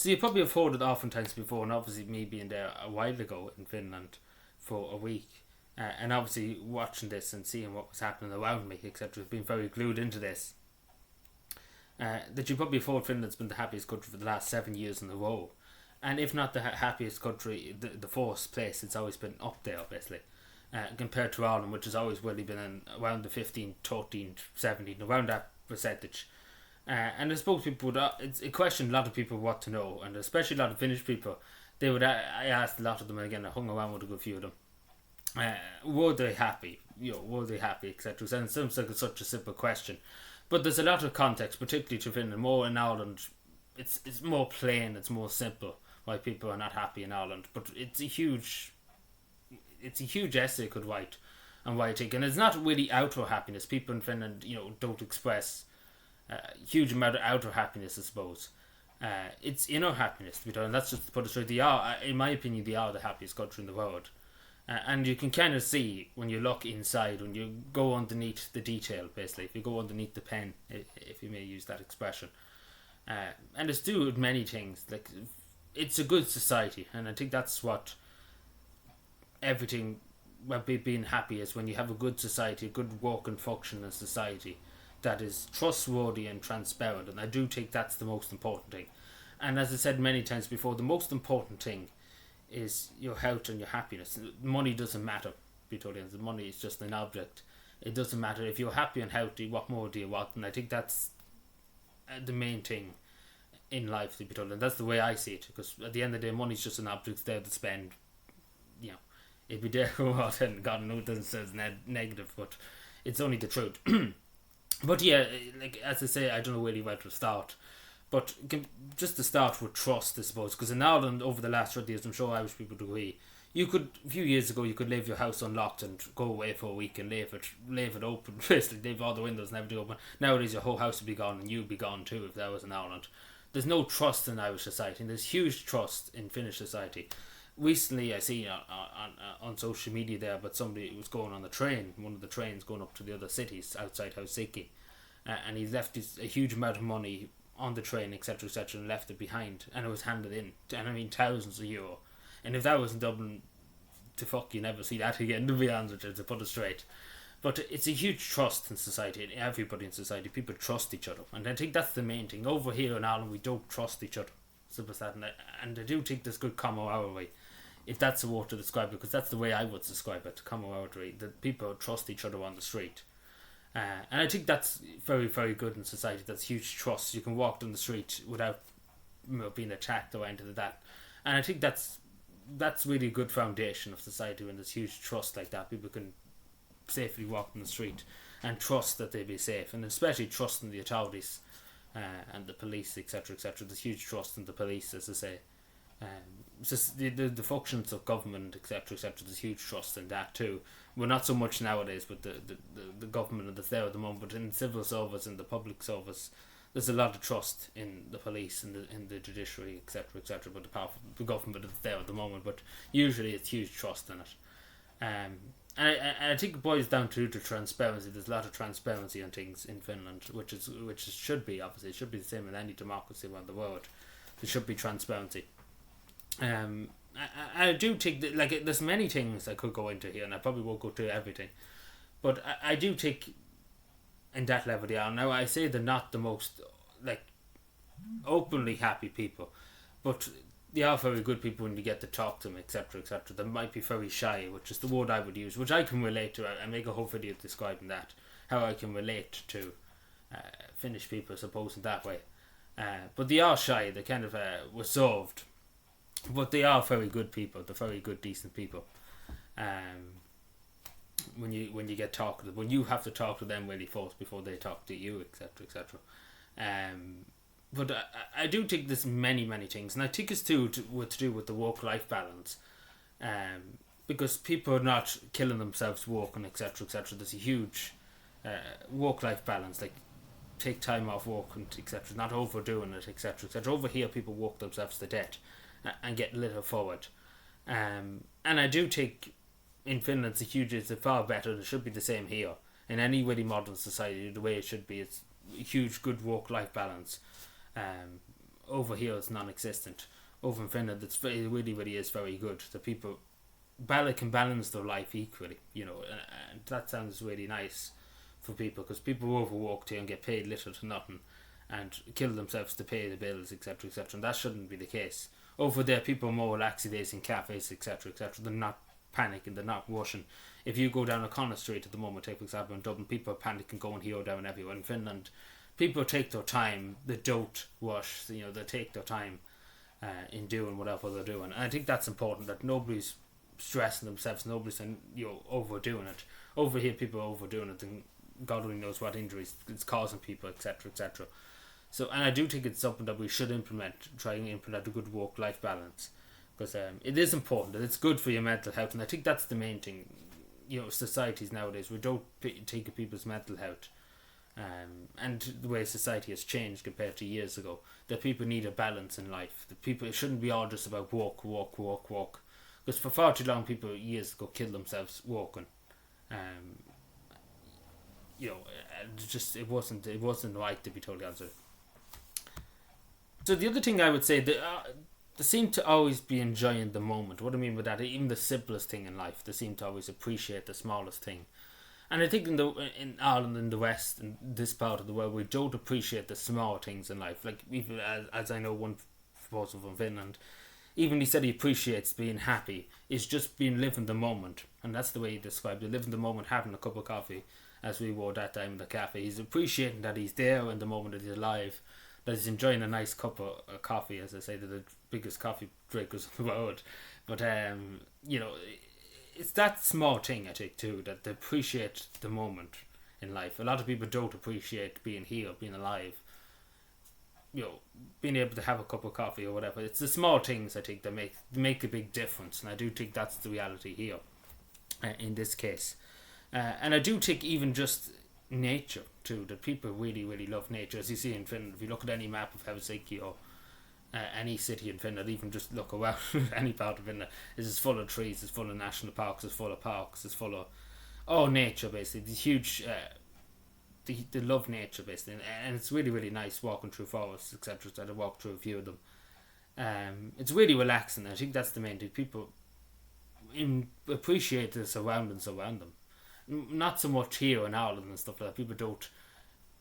So you probably have heard it oftentimes before, and obviously me being there a while ago in Finland for a week, and obviously watching this and seeing what was happening around me, etc., being very glued into this. That you probably have heard Finland's been the happiest country for the last 7 years in a row, and if not the happiest country, the first place, it's always been up there, basically. Compared to Ireland, which has always really been in around the 15, 13, 17, around that percentage. And I suppose people would, it's a question a lot of people want to know, and especially a lot of Finnish people. They would, I asked a lot of them, and again, I hung around with a good few of them. Were they happy? Were they happy, etc. And it seems like it's such a simple question. But there's a lot of context, particularly to Finland. More in Ireland, it's more plain, it's more simple why people are not happy in Ireland. But it's a huge essay could write and why I think, and it's not really outer happiness. People in Finland, don't express a huge amount of outer happiness, I suppose. It's inner happiness, to be done, and that's just to put it straight. They are, in my opinion, they are the happiest country in the world. And you can kind of see when you look inside, when you go underneath the detail, basically, if you go underneath the pen, if you may use that expression. And it's to do with many things. Like, it's a good society, and I think that's what everything about being happy is, when you have a good society, a good work and function in society that is trustworthy and transparent. And I do think that's the most important thing. And as I said many times before, the most important thing is your health and your happiness. Money doesn't matter, be totally honest. Money is just an object. It doesn't matter. If you're happy and healthy, what more do you want? And I think that's the main thing in life, to be told. And that's the way I see it, because at the end of the day, money's just an object there to spend. It'd be there for a while, and God knows it says negative, but it's only the truth. But yeah, like as I say, I don't know really where to start. But just to start with trust, I suppose, because in Ireland over the last 30 years, I'm sure Irish people would agree, a few years ago, you could leave your house unlocked and go away for a week and leave it open, basically leave all the windows and everything open. Nowadays, your whole house would be gone, and you'd be gone too if that was in Ireland. There's no trust in Irish society, and there's huge trust in Finnish society. Recently, I see on social media there, but somebody was going on the train, one of the trains going up to the other cities outside Helsinki, and he left a huge amount of money on the train, etc., and left it behind, and it was handed in, and I mean thousands of euro. And if that was in Dublin, you never see that again, to be honest with you, to put it straight. But it's a huge trust in society, in everybody in society. People trust each other, and I think that's the main thing. Over here in Ireland, we don't trust each other, simple as that. And I do think there's good camaraderie, if that's a word to describe it, because that's the way I would describe it, camaraderie, that people trust each other on the street. And I think that's very, very good in society. That's huge trust. You can walk down the street without being attacked or anything like that. And I think that's really a good foundation of society, when there's huge trust like that. People can safely walk down the street and trust that they'll be safe, and especially trust in the authorities and the police, etc., etc. There's huge trust in the police, as I say. It's just the functions of government, etc., etc. There's huge trust in that too. Well, not so much nowadays with the government that's there at the moment, but in civil service and the public service, there's a lot of trust in the police and in the judiciary, etc., etc. But the government that's there at the moment, but usually it's huge trust in it. And I think it boils down to the transparency. There's a lot of transparency on things in Finland, which should be, obviously, it should be the same in any democracy around the world. There should be transparency. I do think that, like, there's many things I could go into here, and I probably won't go through everything, but I do think in that level they are. Now, I say they're not the most, like, openly happy people, but they are very good people when you get to talk to them, etc., etc. They might be very shy, which is the word I would use, which I can relate to. I make a whole video describing that, how I can relate to Finnish people, I suppose, in that way. But they are shy. They kind of reserved. But they are very good people. They're very good, decent people. When you get talking to them, when you have to talk to them really first before they talk to you, etc., etc. But I do think there's many things, and I think it's to do with the work-life balance. Because people are not killing themselves working, etc., etc. There's a huge work-life balance, like take time off work and etc. Not overdoing it, etc., etc. Over here, people work themselves to death and get little forward. And I do think in Finland it's far better, and it should be the same here. In any really modern society, the way it should be, it's a huge good work-life balance. over here it's non-existent. Over in Finland, it's very, it really, really is very good. The people can balance their life equally, and that sounds really nice for people, because people overwork here and get paid little to nothing and kill themselves to pay the bills, etc., etc., and that shouldn't be the case. Over there, people are more laxadays in cafes, etc., etc. They're not panicking, they're not rushing. If you go down O'Connor Street at the moment, take for example in Dublin, people are panicking, going here, down, everywhere. In Finland, people take their time, they don't rush, they take their time in doing whatever they're doing. And I think that's important, that nobody's stressing themselves, nobody's overdoing it. Over here, people are overdoing it, and God only knows what injuries it's causing people, etc., etc. So, and I do think it's something that we should try and implement a good work-life balance, because it is important, and it's good for your mental health, and I think that's the main thing. Societies nowadays, we don't think of people's mental health, and the way society has changed compared to years ago, that people need a balance in life. That people, it shouldn't be all just about work, because for far too long, people years ago killed themselves working. It wasn't right, to be totally honest. So the other thing I would say, they seem to always be enjoying the moment. What I mean by that, even the simplest thing in life, they seem to always appreciate the smallest thing. And I think in Ireland, in the West, in this part of the world, we don't appreciate the small things in life. Like, even as I know one person from Finland, even he said he appreciates being happy. It's just living the moment, and that's the way he described it. Living the moment, having a cup of coffee, as we were that time in the cafe. He's appreciating that he's there in the moment, that he's alive, that he's enjoying a nice cup of coffee. As I say, they're the biggest coffee drinkers in the world. But it's that small thing, I think, too, that they appreciate the moment in life. A lot of people don't appreciate being here, being alive, being able to have a cup of coffee or whatever. It's the small things, I think, that make a big difference, and I do think that's the reality here in this case. And I do think even just nature too, that people really, really love nature. As you see in Finland, if you look at any map of Helsinki or any city in Finland, even just look around any part of Finland, it's just full of trees, it's full of national parks, it's full of parks, it's full of nature, basically. These huge they love nature, basically, and it's really, really nice walking through forests, etc. So I walked through a few of them. It's really relaxing. I think that's the main thing. People appreciate the surroundings around them. Not so much here in Ireland and stuff like that. People don't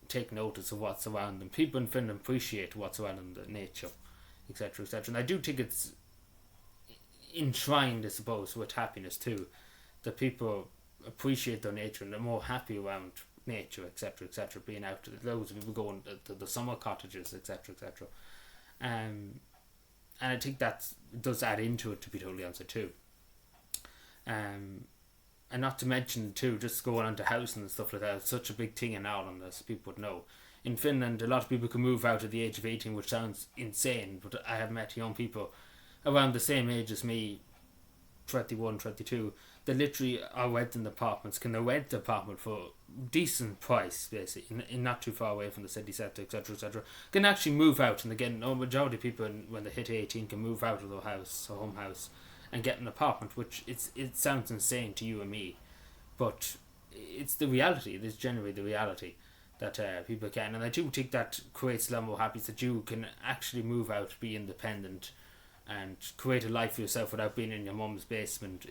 take notice of what's around them. People in Finland appreciate what's around them, the nature, etc., etc. And I do think it's enshrined, I suppose, with happiness too, that people appreciate their nature and they're more happy around nature, etc., etc. Being out, loads of people going to the summer cottages, etc., etc. And I think that does add into it, to be totally honest, too. And not to mention too, just going on to housing and stuff like that, it's such a big thing in Ireland, as people would know. In Finland, a lot of people can move out at the age of 18, which sounds insane, but I have met young people around the same age as me, 21, 22, they literally are renting apartments, can rent the apartment for decent price, basically, in not too far away from the city centre, etc., etc. Can actually move out, and again, no majority of people, when they hit 18, can move out of their house, or home house, and get an apartment, which it sounds insane to you and me, but it's the reality. It is generally the reality that people can, and I do think that creates a lot more happiness, that you can actually move out, be independent, and create a life for yourself without being in your mum's basement,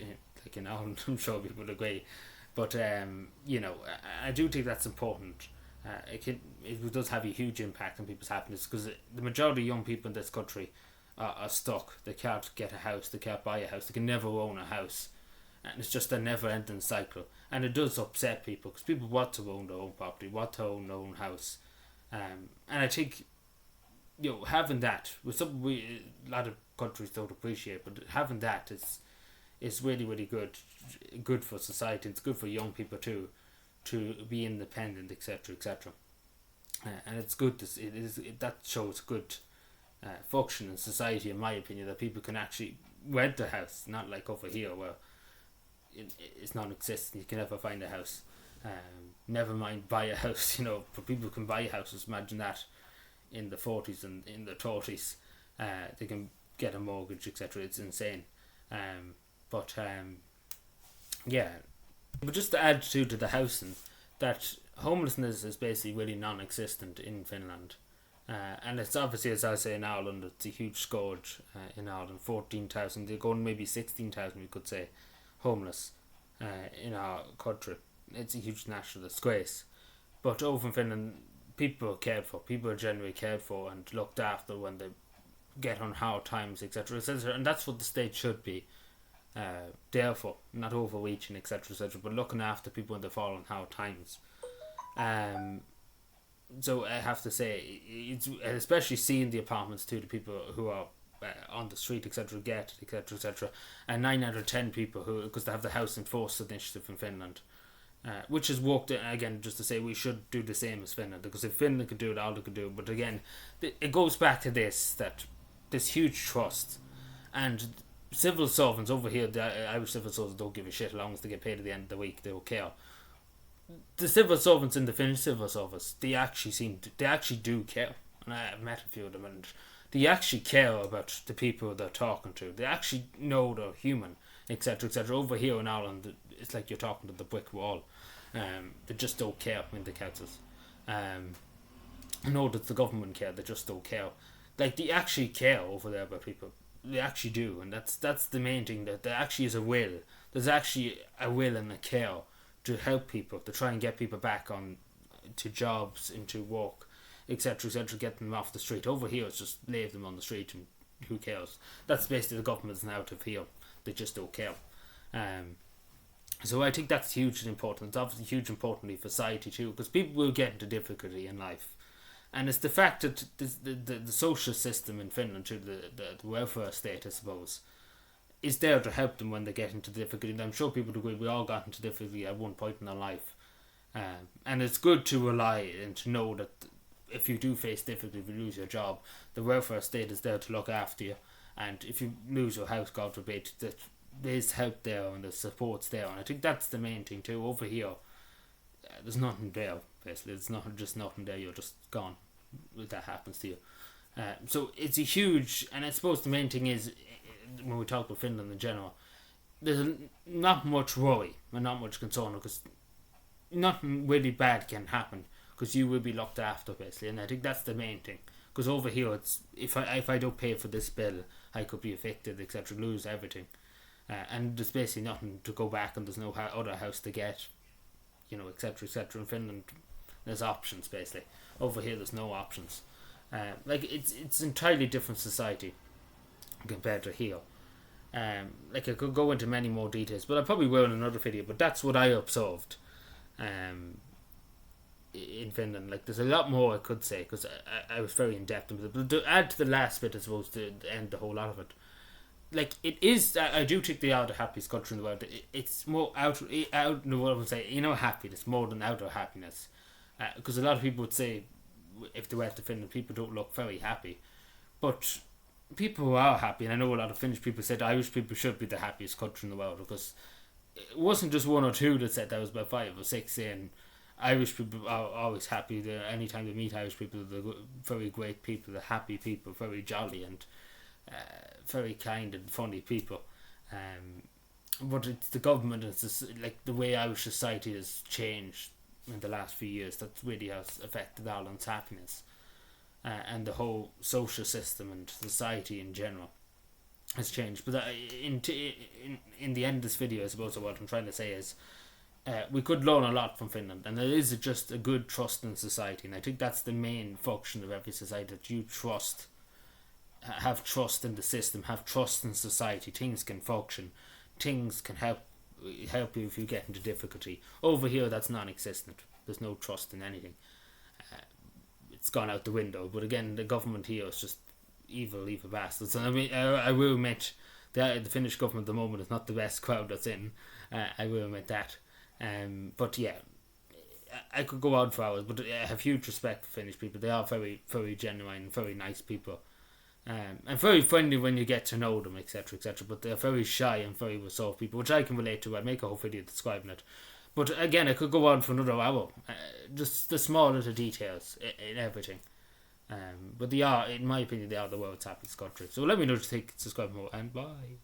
like in Ireland. I'm sure people would agree, but I do think that's important. It does have a huge impact on people's happiness, because the majority of young people in this country are stuck. They can't get a house, they can't buy a house, they can never own a house, and it's just a never-ending cycle, and it does upset people, because people want to own their own property, want to own their own house, and I think having that was something a lot of countries don't appreciate, but having that is really, really good for society. It's good for young people too, to be independent, etc., etc. And it's good. That shows good function in society, in my opinion, that people can actually rent a house, not like over here where it's non-existent. You can never find a house. Never mind buy a house. But people can buy houses. Imagine that in the 40s and in the 30s, they can get a mortgage, etc. It's insane. But just to add to the housing, that homelessness is basically really non-existent in Finland. And it's obviously, as I say, in Ireland, it's a huge scourge in Ireland. 14,000, they're going maybe 16,000, we could say, homeless in our country. It's a huge national disgrace. But over in Finland, people are cared for. People are generally cared for and looked after when they get on hard times, etc., etc. And that's what the state should be there for, not overreaching, etc., etc., but looking after people when they fall on hard times. So I have to say, it's especially seeing the apartments too, the people who are on the street, etc., get, etc., etc., and 9 out of 10 people who, because they have the House Enforced initiative in Finland, which has worked, again, just to say we should do the same as Finland, because if Finland could do it, all they could do. But again, it goes back to this huge trust, and civil servants over here, the Irish civil servants don't give a shit as long as they get paid at the end of the week. They don't care. The civil servants in the Finnish civil service, they actually do care, and I've met a few of them, and they actually care about the people they're talking to. They actually know they're human, etc., etc. Over here in Ireland, it's like you're talking to the brick wall. They just don't care in the councils. I know that the government care, they just don't care. Like, they actually care over there about people. They actually do, and that's the main thing, that there actually is a will. There's actually a will and a care to help people, to try and get people back on to jobs, into work, etc., etc., get them off the street. Over here, it's just leave them on the street and who cares? That's basically the government's narrative here. They just don't care. So I think that's hugely important. It's obviously hugely importantly for society too, because people will get into difficulty in life. And it's the fact that the social system in Finland, too, the welfare state, I suppose, is there to help them when they get into difficulty. And I'm sure people agree we all got into difficulty at one point in our life. And it's good to rely and to know that if you do face difficulty, if you lose your job, the welfare state is there to look after you. And if you lose your house, God forbid, that there's help there and the support's there. And I think that's the main thing too. Over here, there's nothing there, basically. It's not just nothing there, you're just gone if that happens to you. So it's a huge, and I suppose the main thing is, when we talk about Finland in general, there's not much worry and not much concern, because nothing really bad can happen, because you will be looked after, basically. And I think that's the main thing, because over here, it's if I don't pay for this bill, I could be evicted, etc., lose everything, and there's basically nothing to go back, and there's no other house to get, etc., etc. In Finland, there's options, basically. Over here, there's no options. It's entirely different society compared to here. I could go into many more details, but I probably will in another video. But that's what I observed in Finland. Like, there's a lot more I could say, because I was very in depth. But to add to the last bit, I suppose, to end the whole lot of it, like, it is, I do think they are the happiest country in the world. It's more out what I would say, happiness more than outer happiness, because a lot of people would say, if they went to Finland, people don't look very happy, but people who are happy, and I know a lot of Finnish people said Irish people should be the happiest country in the world, because it wasn't just one or two that said that, was about 5 or 6 saying Irish people are always happy. Anytime they meet Irish people, they're very great people, they're happy people, very jolly and very kind and funny people. But it's the government, it's just, like, the way Irish society has changed in the last few years that really has affected Ireland's happiness, and the whole social system and society in general has changed. But in the end of this video, I suppose what I'm trying to say is, we could learn a lot from Finland, and there is just a good trust in society, and I think that's the main function of every society, that you have trust in the system, have trust in society. Things can function, things can help you if you get into difficulty. Over here, that's non-existent. There's no trust in anything. It's gone out the window. But again, the government here is just evil bastards. And I mean, I will admit the Finnish government at the moment is not the best crowd that's in. I will admit that. But yeah, I could go on for hours, but I have huge respect for Finnish people. They are very, very genuine, very nice people. And very friendly when you get to know them, etc., etc. But they're very shy and very reserved people, which I can relate to. I'd make a whole video describing it. But again, I could go on for another hour. Just the small little details in everything. But they are, in my opinion, they are the world's happiest country. So let me know what you think. Subscribe more, and bye.